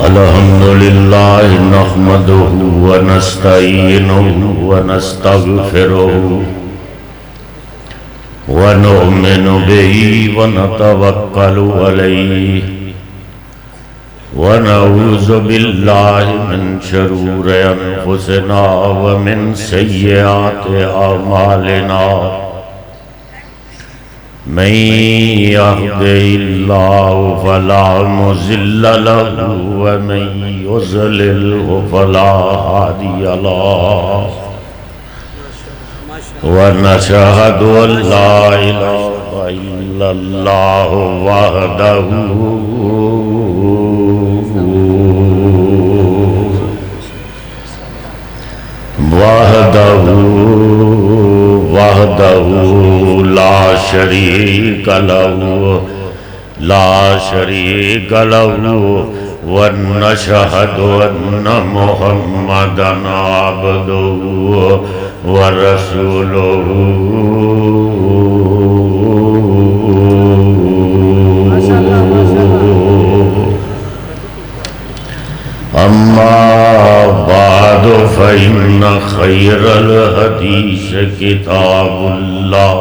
अल्हम्दुलिल्लाह नहमदुहु व नस्तईनुहु व नस्तगफिरुहु व नु'मिनु बिही व नतवक्कलु अलैहि व नऊज़ु बिल्लाहि मिन शुरूरि अनफुसिना व मिन सय्यिआति अमालिना मन यहदिहिल्लाहु फला मुज़िल्ल लहु व मन युज़लिल्हु फला हादिय लहु व नशहदु अन ला इलाहा इल्लल्लाहु वहदहु ला शरीक लहु व नशहदु अन्न मुहम्मदन अब्दुहु व रसूलुहु अम्मा बादु फ़इन्न खैरल हदीस किताबुल्लाह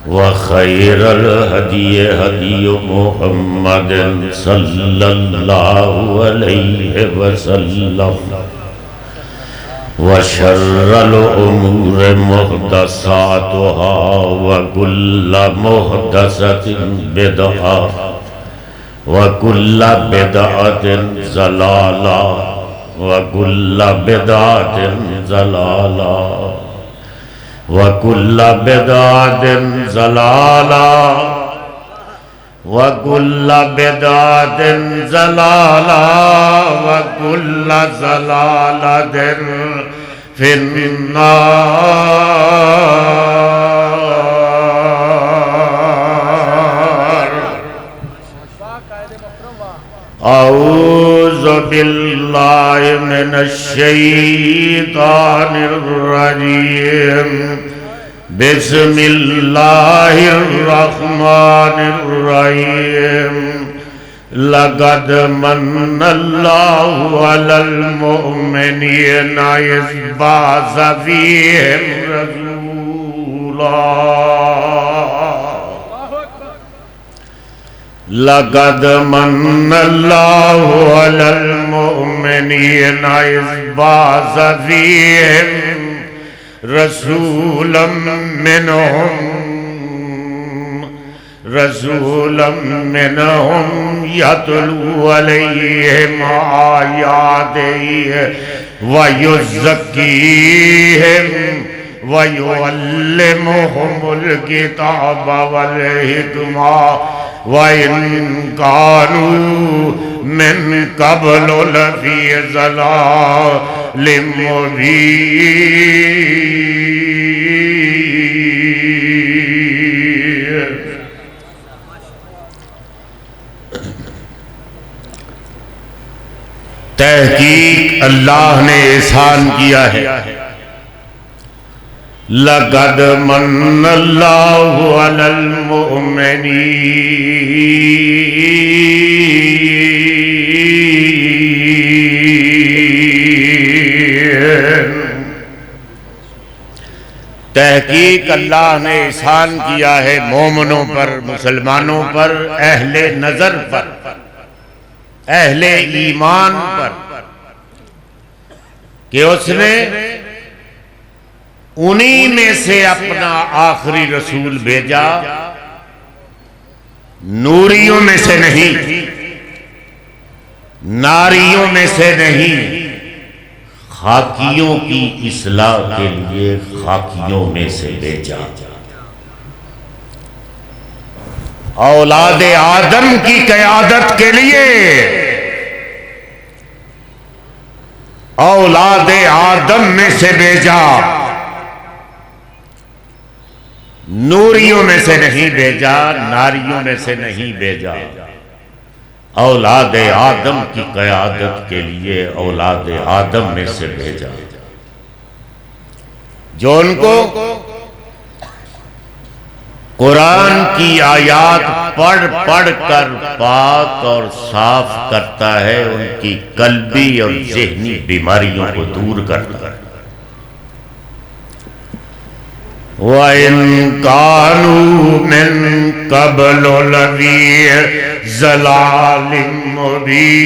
व खैरल हदी हदी मुहम्मदिन सल्लल्लाहु अलैहि वसल्लम व शर्रल उमूर मुहदसातुहा व कुल्ल मुहदसतिन बिदअह व कुल्ल बिदअतिन ज़लाला व कुल्ल बिदअतिन ज़लाला व कुल्ल बिदअतिन ज़लाला व कुल्ल बिदअतिन ज़लाला व कुल्ल ज़लालतिन फिन्नार। औज़ु बिल्लाहि मिनश शैतानिर रजीम। बिस्मिल्लाहिर रहमानिर रहीम। लक़द मन्नल्लाहु अलल मुअमिनीना इज़ बअस फ़ीहिम रसूला। लक़द मन्नल्लाहु अलल मुअमिनीना इज़ बअस फ़ीहिम रसूलन मिनहुम यतलू अलैहिम आयातिही व युज़क्कीहिम व युअल्लिमुहुमुल किताब वल हिकमा व इन कानू मिन क़ब्लु लफ़ी ज़लालिम मुबीन। तहकीक अल्लाह ने एहसान किया है। लक़द मन्नल्लाहु अलल मुअमिनीन। तहकीक अल्लाह ने एहसान किया है मोमिनों पर, मुसलमानों पर, अहले नजर पर, अहले ईमान पर कि उसने उन्हीं में से अपना आखिरी रसूल भेजा, नूरियों में से नहीं, नारियों में से नहीं, खाकियों की इस्लाह के लिए खाकियों में से भेजा। औलादे आदम की क़यादत के लिए, औलादे आदम में से भेजा, नूरियों में से नहीं भेजा, नारियों में से नहीं भेजा। औलादे आदम की क़यादत के लिए औलादे आदम में से भेजा, जो उनको कुरान की आयात पढ़ पढ़ कर पाक और साफ करता है, उनकी कल्बी और ज़हनी बीमारियों को दूर करता है। वइन कानू मिन क़ब्ल लफ़ी ज़लालिम मुबीन,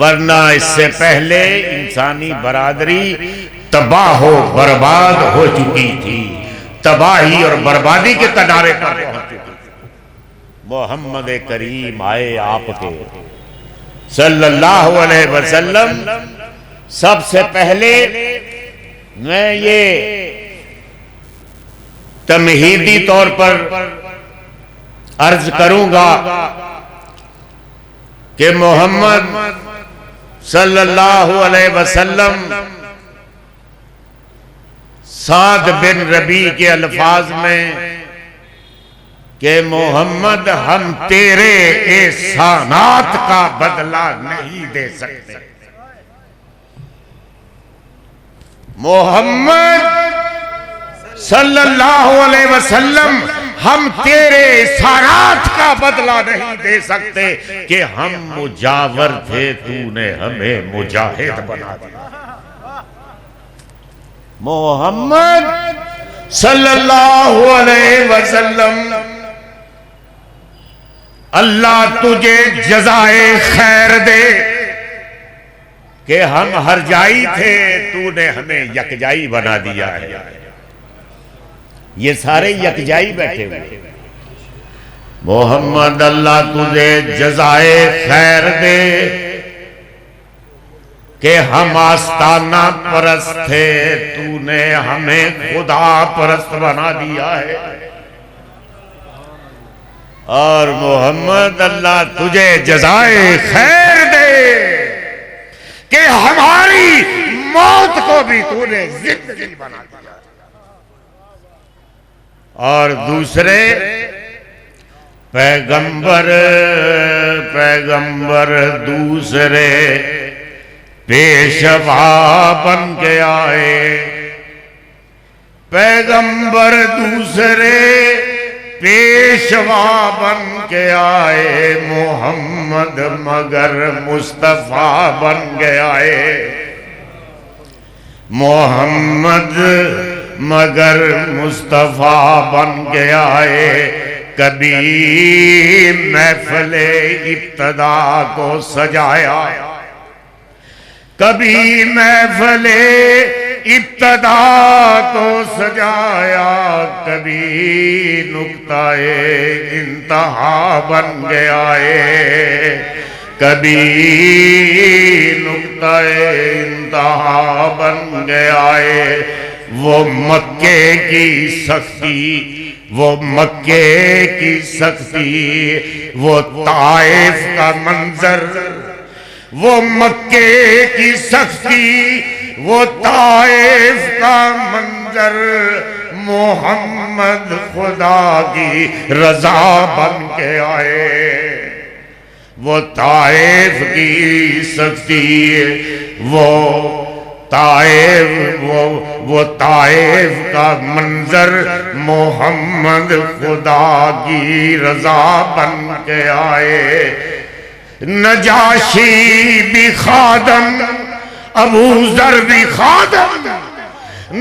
वरना इससे पहले इंसानी बरादरी तबाह बर्बाद हो चुकी थी, तबाही और बर्बादी के किनारे पर पहुंच चुकी थी। मोहम्मद करीम आए आपके सल्लल्लाहु अलैहि वसल्लम, सबसे पहले मैं ये तमहीदी तौर पर अर्ज करूंगा कि मोहम्मद सल्लल्लाहु अलैहि वसल्लम साद बिन रबी के अल्फाज में कि मोहम्मद हम तेरे एहसानात का बदला नहीं दे सकते। मोहम्मद सल्लल्लाहु अलैहि वसल्लम हम तेरे एहसानात का बदला नहीं दे सकते कि हम मुजावर थे, तूने हमें मुजाहिद बना दिया। मोहम्मद सल्लल्लाहु अलैहि वसल्लम, अल्लाह तुझे जज़ाए खैर दे कि हम हरजाई थे, तूने हमें यकजाई बना दिया है। ये सारे यकजाई बैठे हुए। मोहम्मद अल्लाह तुझे जज़ाए खैर दे कि हम आस्ताना परस्त थे, तूने हमें खुदा परस्त बना दिया है। और मोहम्मद अल्लाह तुझे जज़ाए खैर दे कि हमारी मौत को भी तूने जिंदगी बना दिया। और दूसरे पैगंबर दूसरे पेशवा बन के आए, पैगंबर दूसरे पेशवा बन के आए, मोहम्मद मगर मुस्तफा बन के आए। मोहम्मद मगर मुस्तफा बन के आए, कभी महफिले इब्तदा को सजाया, कभी महफिले इब्तदा को सजाया, कभी नुक्ताए इंतहा बन के आए, कभी नुक्ताए इंतहा बन के आए। वो मक्के की सख्ती, वो मक्के की सख्ती, वो ताइफ का मंजर, वो मक्के की सख्ती, वो ताइफ का मंजर, मोहम्मद खुदा की रजा बन के आए। वो ताइफ की सख्ती, वो ताइफ, वो ताइफ का मंजर, मोहम्मद खुदा की रजा बन के आए। नजाशी भी खादम, अबू जर भी खादम,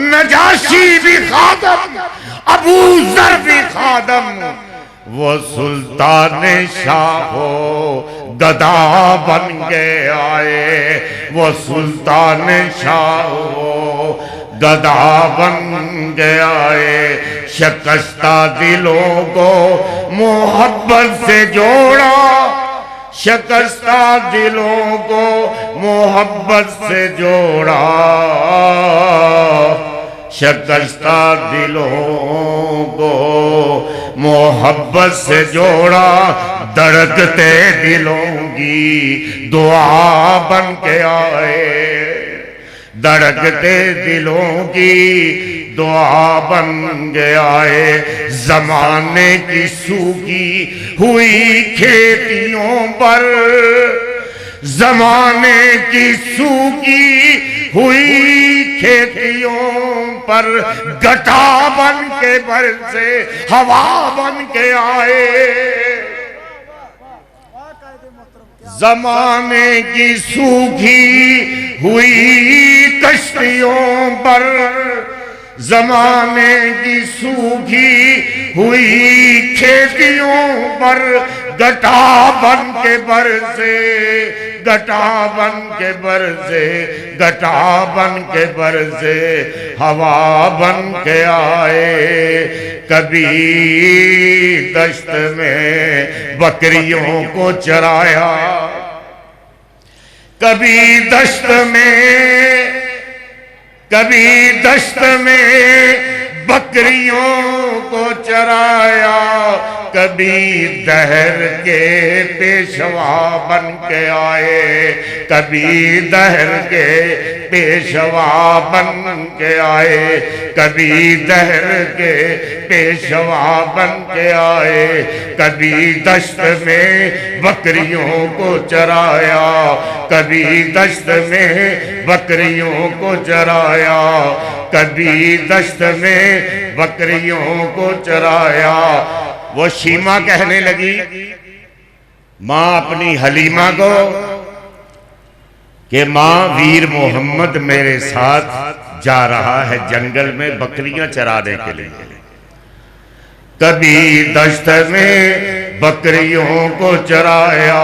नजाशी भी खादम, अबू जर भी खादम, वो सुल्तान शाहो गदा बन के आए, वो सुल्तान शाहो गदा बन के आए। शिकस्ता दिलों को मोहब्बत से जोड़ा, शिकस्ता दिलों को मोहब्बत से जोड़ा, शिकस्ता दिलों को मोहब्बत से जोड़ा, धड़कते दिलों की दुआ बन के आए, धड़कते दिलों की दुआ बन के आए। जमाने की सूखी हुई खेतियों पर, जमाने की सूखी हुई खेतियों पर घटा बन के बरसे, हवा बन के आए। जमाने की सूखी हुई कश्तियों पर, जमाने की सूखी हुई खेतियों पर घटा बन के बरसे, घटा बन के बरसे, घटा बन के बरसे, हवा बन के आए। कभी दश्त में बकरियों को चराया, कभी दश्त में, कभी दश्त में बकरियों को चराया, कभी दहर के पेशवा बन के आए, कभी दहर के पेशवा बन के आए, कभी दहर के पेशवा बन के आए। कभी दश्त में बकरियों को चराया, कभी दश्त में बकरियों को चराया, कभी दश्त में बकरियों को चराया। वो शीमा कहने लगी माँ अपनी हलीमा को कि माँ वीर मोहम्मद मेरे साथ जा रहा है जंगल में बकरियां चराने के लिए। कभी दश्त में बकरियों को चराया,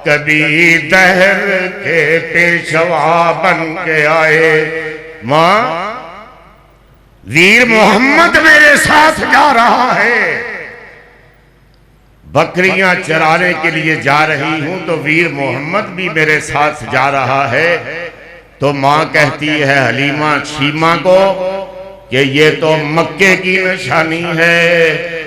कभी दहर के पेशवा बन के आए। माँ वीर मोहम्मद मेरे साथ जा रहा है, बकरियां चराने के लिए जा रही हूं तो वीर मोहम्मद भी मेरे साथ जा रहा है। तो मां कहती है हलीमा शीमा को कि ये तो मक्के की निशानी है,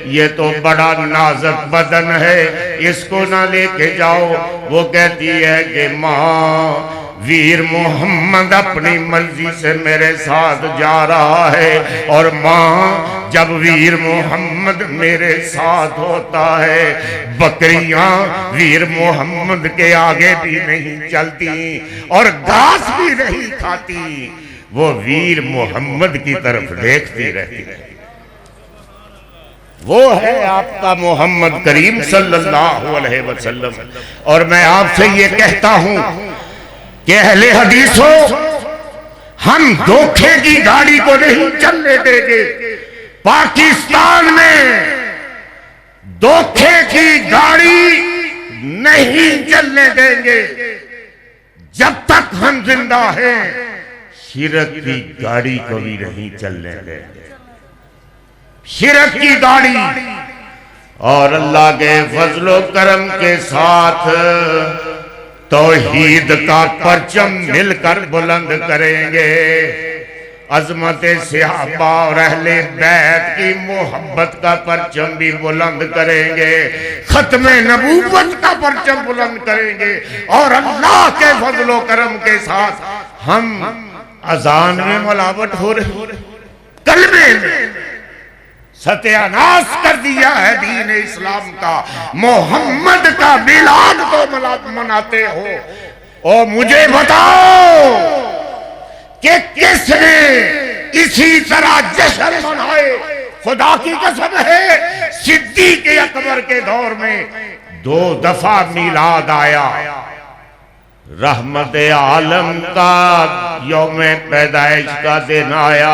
ये तो बड़ा नाजुक बदन है, इसको ना लेके जाओ। वो कहती है कि मां वीर मोहम्मद अपनी मर्जी से मेरे साथ जा रहा है, और मां जब वीर मोहम्मद मेरे साथ होता है बकरियां वीर मोहम्मद के आगे भी नहीं चलती और घास भी नहीं खाती, वो वीर मोहम्मद की तरफ देखती रहती है। वो है आपका मोहम्मद करीम सल्लल्लाहु अलैहि वसल्लम। और मैं आपसे ये कहता हूं कि अहले हदीस हो, हम धोखे की गाड़ी को नहीं चलने देंगे। पाकिस्तान में धोखे की गाड़ी नहीं चलने देंगे। जब तक हम जिंदा हैं शिरक की गाड़ी को भी नहीं चलने देंगे। शिरक की गाड़ी। और अल्लाह के फजलो करम के साथ तौहीद का परचम मिलकर बुलंद करेंगे। अजमत सहाबा और अहले बैत की मोहब्बत का परचम भी बुलंद करेंगे। खत्म नबूवत का परचम बुलंद करेंगे। और अल्लाह के फजलो करम के साथ हम अजान में मिलावट हो रही, कलमे में सत्यानाश कर दिया है दीन इस्लाम का। मोहम्मद का मिलाद को मनाते हो। और मुझे बताओ कि किसने इसी तरह जश्न मनाए? खुदा की कसम है सिद्दीक़ अकबर के दौर में 2 दफा मिलाद आया। रहमत आलम का यौम पैदाइश का दिन आया,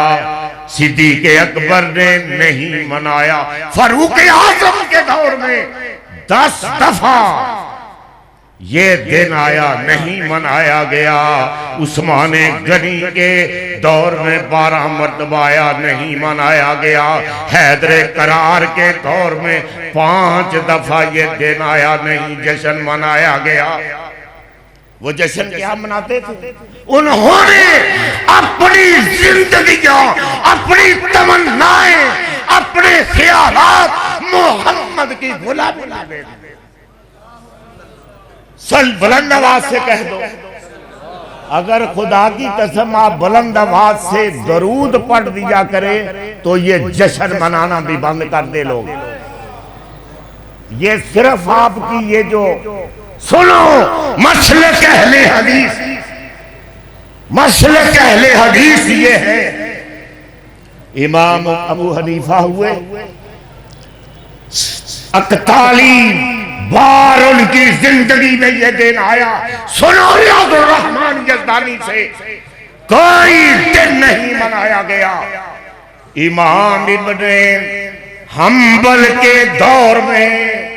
सिद्दीक़ अकबर ने नहीं मनाया। फारूक आज़म के दौर में 10 दफा ये दिन आया, नहीं मनाया गया। उस्मान गनी के दौर में 12 मरतबा आया, नहीं मनाया गया। हैदर करार के दौर में 5 दफा ये दिन आया, नहीं जश्न मनाया गया। वो जश्न क्या मनाते थे? उन्होंने अपनी जिंदगियां, अपनी तमन्नाएं, अपने ख्यालात मोहम्मद की गुलामी में दे दी। सल बुलंद आवाज से कह दो, अगर खुदा की कसम आप बुलंद आवाज से दरूद पढ़ दिया करें तो ये जश्न मनाना भी बंद कर दे लोग। ये सिर्फ आपकी ये जो सुनो मसलक अहले हदीस, मसलक अहले हदीस ये है। इमाम अबू हनीफा हुए, 41 बार उनकी जिंदगी में यह दिन आया, सुनो रियाजुर रहमान यज़दानी से कोई दिन नहीं मनाया गया। इमाम इब्ने हम्बल के दौर में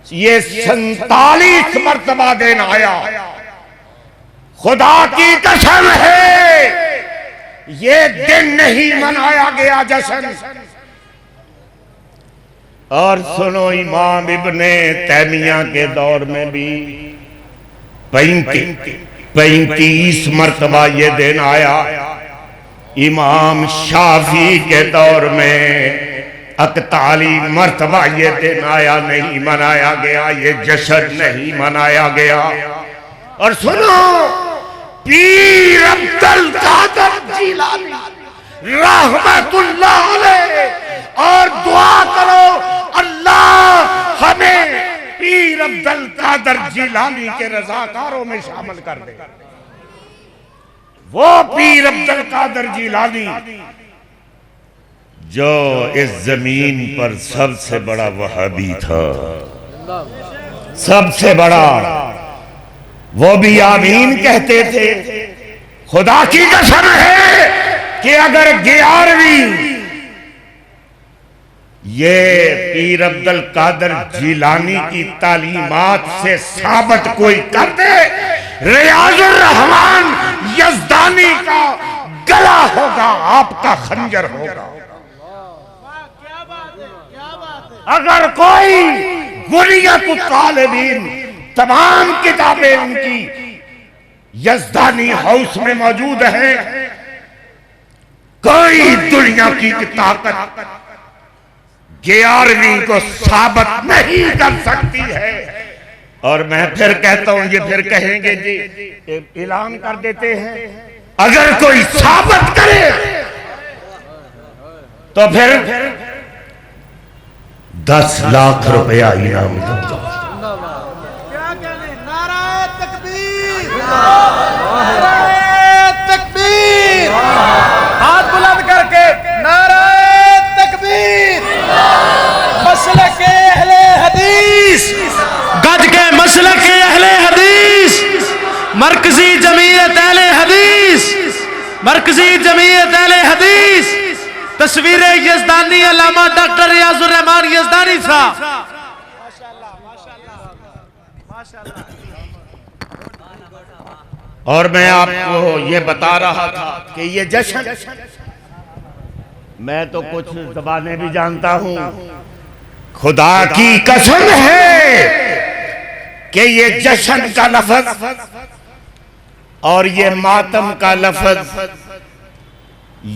ये 47 मर्तबा दिन आया। खुदा की कसम है ये दिन नहीं मनाया गया जश्न। और सुनो इमाम इब्ने तैमिया के दौर में भी 35 मर्तबा ये दिन आया। इमाम शाफी के दौर में 41 मर्तबा ये दिन आया, नहीं मनाया गया, ये जश्न नहीं मनाया गया। और सुनो पीर अब्दुल कादिर जिलानी रहमतुल्लाह अलैह, और दुआ करो अल्लाह हमें पीर अब्दुल कादिर जिलानी के रज़ाकारों में शामिल कर दे। वो पीर अब्दुल कादिर जिलानी जो इस जमीन पर सबसे बड़ा वहाबी था, सबसे बड़ा, वो भी आमीन कहते थे। खुदा की कसम है कि अगर 11वीं ये पीर अब्दुल कादिर जिलानी की तालीमात से साबित कोई कर दे, रियाजुर रहमान यज़दानी का गला होगा, आपका खंजर होगा। अगर कोई गुनियत तालिबीन तमाम किताबें उनकी यज़दानी हाउस में मौजूद है, कोई दुनिया की ताकत 11वीं को साबित नहीं कर सकती है। और मैं फिर कहता हूं, ये फिर कहेंगे जी ऐलान कर देते हैं, अगर कोई साबित करे तो फिर 10 लाख रुपया इनाम दूंगा। क्या कहने, नाराए तकबीर, नाराए तकबीर, हाथ बुलंद करके नाराए तकबीर। मसलक अहले हदीस, गज के मसलक अहले हदीस, मरकजी जमीयत अहले हदीस, मरकजी जमीयत अहले हदीस, तस्वीर यज़दानी अल्लामा डॉक्टर रियाजुर रहमान यज़दानी साहब। और मैं आपको ये बता रहा था कि ये जश्न, मैं तो कुछ ज़बानें भी जानता हूं, खुदा की कसम है कि ये जश्न का लफ्ज़ और ये मातम का लफ्ज़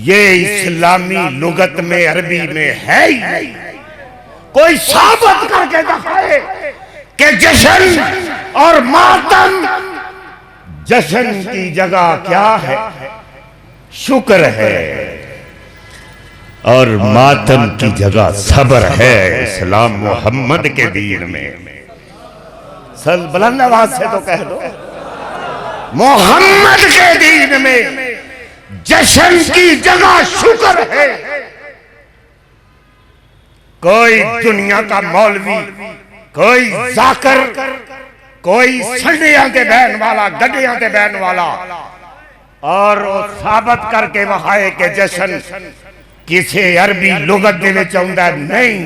ये इस्लामी लुगत में, अरबी में है ही नहीं। कोई साबित करके दिखाए कि जश्न और मातम, जश्न की जगह क्या है, शुक्र है, और मातम की जगह सब्र है इस्लाम मोहम्मद के दीन में। सल बुलंद आवाज से तो कह दो, मोहम्मद के दीन में जश्न की जगह शुक्र है। कोई दुनिया का मौलवी, कोई जाकर, कोई संडियां के बहन वाला, गड्डियां के बहन वाला, और वो साबित करके वहाए के जश्न किसी अरबी लुगत दे विच आउंदा नहीं,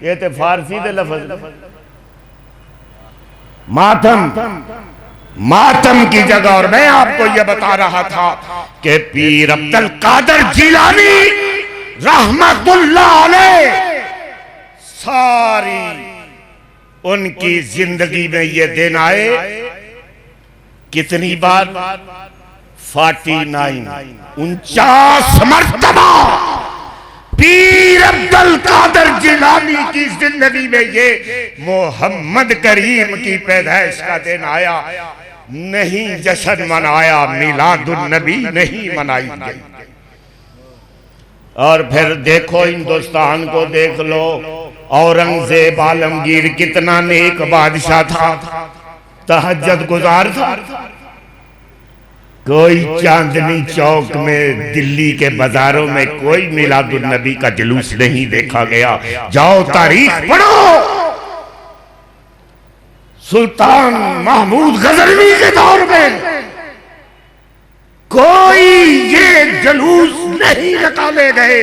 ये तो फारसी दे लफ्ज़। मातम, मातम की जगह। और मैं आपको यह बता रहा था कि पीर अब्दुल कादिर जिलानी रहमतुल्लाह अलैह, सारी उनकी जिंदगी में ये दिन आए कितनी बार, 49, 49 मर्तबा पीर अब्दुल कादिर जिलानी की जिंदगी में ये मोहम्मद करीम की पैदाइश का दिन आया। नहीं जश्न मनाया, मिलादुन नबी नहीं मनाई गई। और फिर देखो हिंदुस्तान को देख लो, औरंगजेब आलमगीर कितना नेक बादशाह था, तहज्जुद गुजार था। कोई चांदनी चौक में दिल्ली के बाजारों में कोई मिलादुन नबी का जुलूस नहीं देखा गया। जाओ तारीख पढ़ो। सुल्तान महमूद गजनवी के दौर में कोई ये जुलूस नहीं निकाले गए।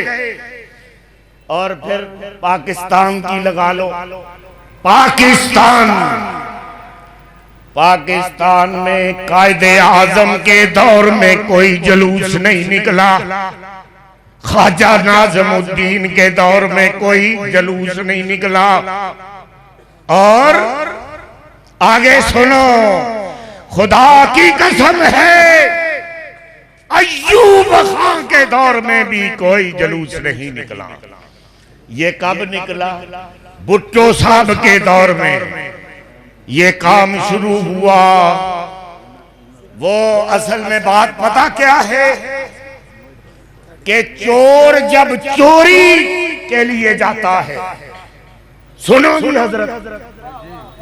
और फिर पाकिस्तान की लगा लो। पाकिस्तान में कायदे आजम के दौर में कोई जुलूस नहीं निकला। ख्वाजा नाज़मुद्दीन के दौर में कोई जुलूस नहीं निकला। और आगे सुनो, खुदा की कसम है अय्यूब खान के दौर में भी कोई जुलूस नहीं निकला। ये कब निकला? भुट्टो साहब के दौर में ये काम शुरू हुआ। वो असल में बात पता क्या है कि चोर जब चोरी के लिए जाता है, सुनो जी हजरत,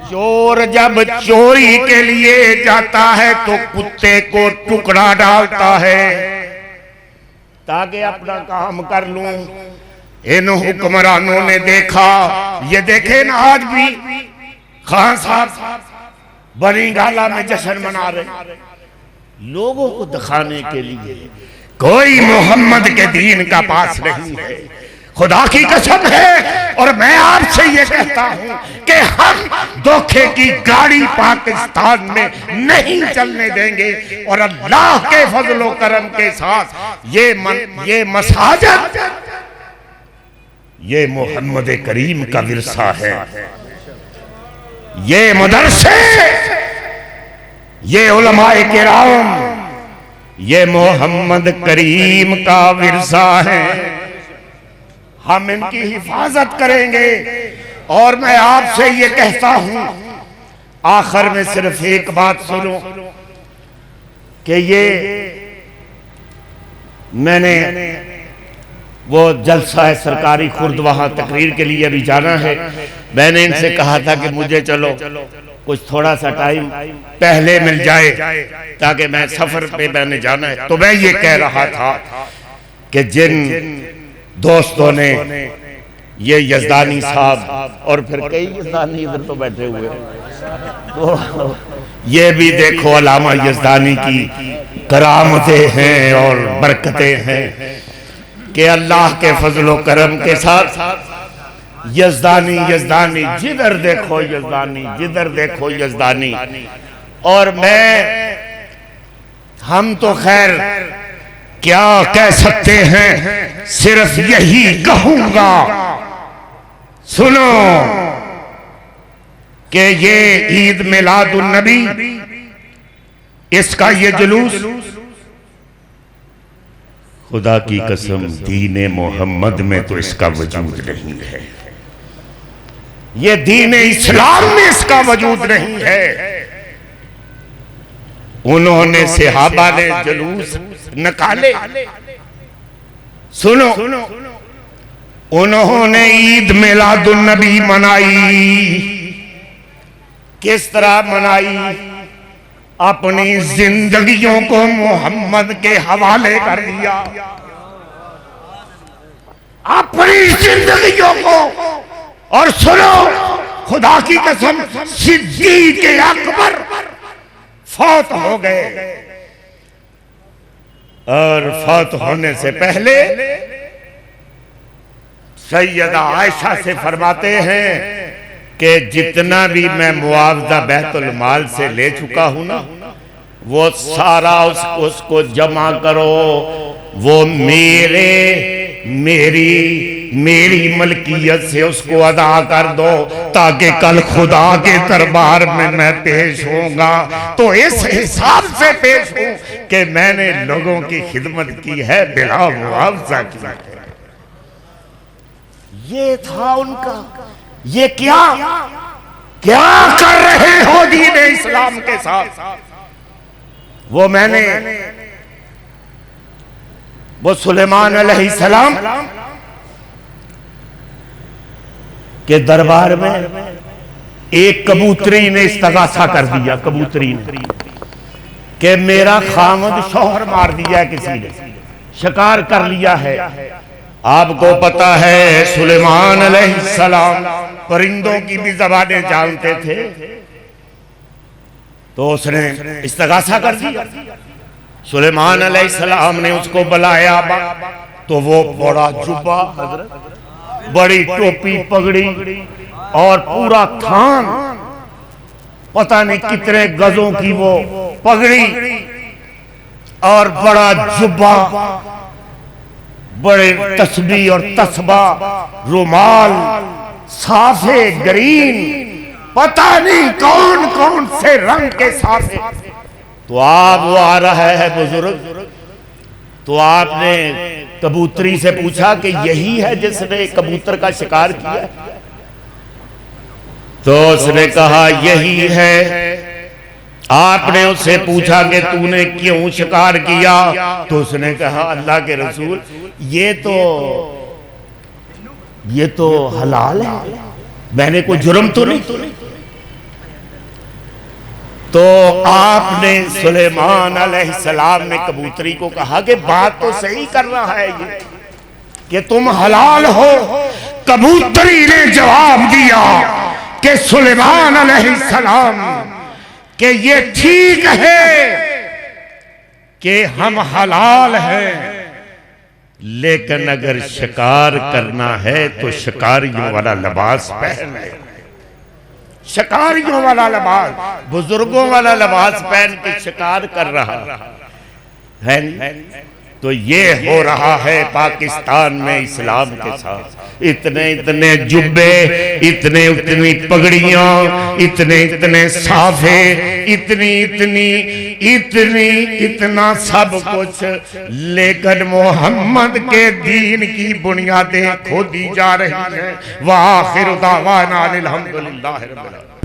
चोर जब चोरी के लिए जाता है तो कुत्ते को टुकड़ा डालता है ताकि अपना काम कर लूं। इन हुक्मरानों ने देखा, ये देखे ना आज भी खान साहब बनी गाला में जश्न मना रहे, लोगों को दिखाने के लिए। कोई मोहम्मद के दीन का पास नहीं है, खुदा की कसम है। और मैं आपसे ये कहता हूं कि हम धोखे की गाड़ी पाकिस्तान में नहीं चलने देंगे। और अल्लाह के फजलो करम के साथ ये मसाजिद, ये मोहम्मद करीम का विरसा है। ये मदरसे, ये उलमाए किराम, ये मोहम्मद करीम का विरसा है। हम इनकी हिफाजत करेंगे। और मैं आपसे ये कहता हूं, आखिर में सिर्फ एक बात सुनो कि ये मैंने वो जलसा है सरकारी खुर्द, वहां तकरीर के लिए अभी जाना है। मैंने इनसे कहा था कि मुझे चलो कुछ थोड़ा सा टाइम पहले मिल जाए ताकि मैं सफर पे मैंने जाना है। तो मैं ये कह रहा था कि जिन दोस्तों ने ये यजदानी साहब और फिर कई यजदानी इधर तो बैठे हुए, तो ये भी देखो अल्लामा यजदानी की करामतें हैं और बरकतें हैं कि अल्लाह के फजलो करम के साथ यजदानी जिधर देखो यजदानी, जिधर देखो यजदानी। और हम तो खैर क्या कह सकते हैं, सिर्फ यही कहूंगा, सुनो कि ये ईद मिलादुन नबी, इसका ये जुलूस, खुदा की कसम दीन मोहम्मद में तो इसका वजूद नहीं है। ये दीन इस्लाम में इसका वजूद नहीं है। उन्होंने सहाबा ने जुलूस निकाले, सुनो, उन्होंने ईद मिलादुन नबी मनाई। किस तरह मनाई? अपनी जिंदगियों को मोहम्मद के हवाले कर दिया, अपनी जिंदगियों को। और सुनो, खुदा की कसम सिद्दीक अकबर फौत हो गए और फौत होने से पहले सैयदा आयशा से फरमाते हैं कि जितना भी मैं मुआवजा बैतुल माल से ले चुका हूं ना, वो सारा उसको जमा करो, वो मेरी मलकियत से उसको अदा कर दो, ताकि कल खुदा के दरबार में मैं पेश होऊंगा तो इस हिसाब से पेश हूं कि मैंने लोगों की खिदमत की है, बिला मुआवजा किया है। ये था उनका। ये क्या कर रहे हो दीन इस्लाम के साथ? वो सुलेमान अलैहिस्सलाम के दरबार में एक कबूतरी ने इस्तगासा कर दिया, कबूतरी ने, कि मेरा खामद शौहर मार दिया, किसी ने शिकार कर लिया है। आपको पता है सुलेमान अलैहिस्सलाम परिंदों की भी ज़बानें जानते थे, तो उसने इस्तगासा कर दिया। सुलेमान अलैहिस्सलाम ने उसको बुलाया, तो वो बड़ा जुब्बा, बड़ी टोपी पगड़ी और पूरा थान, पता नहीं कितने गजों की वो पगड़ी और बड़ा जुब्बा, बड़े तस्बीह और तस्बा, रुमाल, साफे ग्रीन, पता नहीं कौन कौन से रंग के साफे। तो आप वो आ रहा है बुजुर्ग, तो आपने कबूतरी से पूछा कि यही है जिसने कबूतर का शिकार किया? तो उसने कहा यही है। आपने उससे पूछा कि तूने क्यों शिकार किया? तो उसने कहा अल्लाह के रसूल, ये तो हलाल है, मैंने कोई जुर्म तो नहीं। तो आपने सुलेमान अलैहिस्सलाम ने कबूतरी को कहा कि बात तो सही कर रहा है ये, कि तुम हलाल हो। कबूतरी ने जवाब दिया कि सुलेमान अलैहिस्सलाम कि ये ठीक है कि हम हलाल हैं, लेकिन अगर शिकार करना है तो शिकारियों वाला लिबास पहने, शिकारियों वाला लिबास, बुजुर्गों वाला लिबास पहन के शिकार कर रहा है। तो ये हो रहा है पाकिस्तान में इस्लाम के साथ। इतने इतने जुब्बे, इतने इतनी पगड़ियां, इतने इतने साफे, इतनी इतनी इतनी इतना सब कुछ, लेकिन मोहम्मद के दीन की बुनियादें खोदी जा रही हैं। वाह आखिर दावाना अल्हम्दुलिल्लाह रब्बिल आलमीन।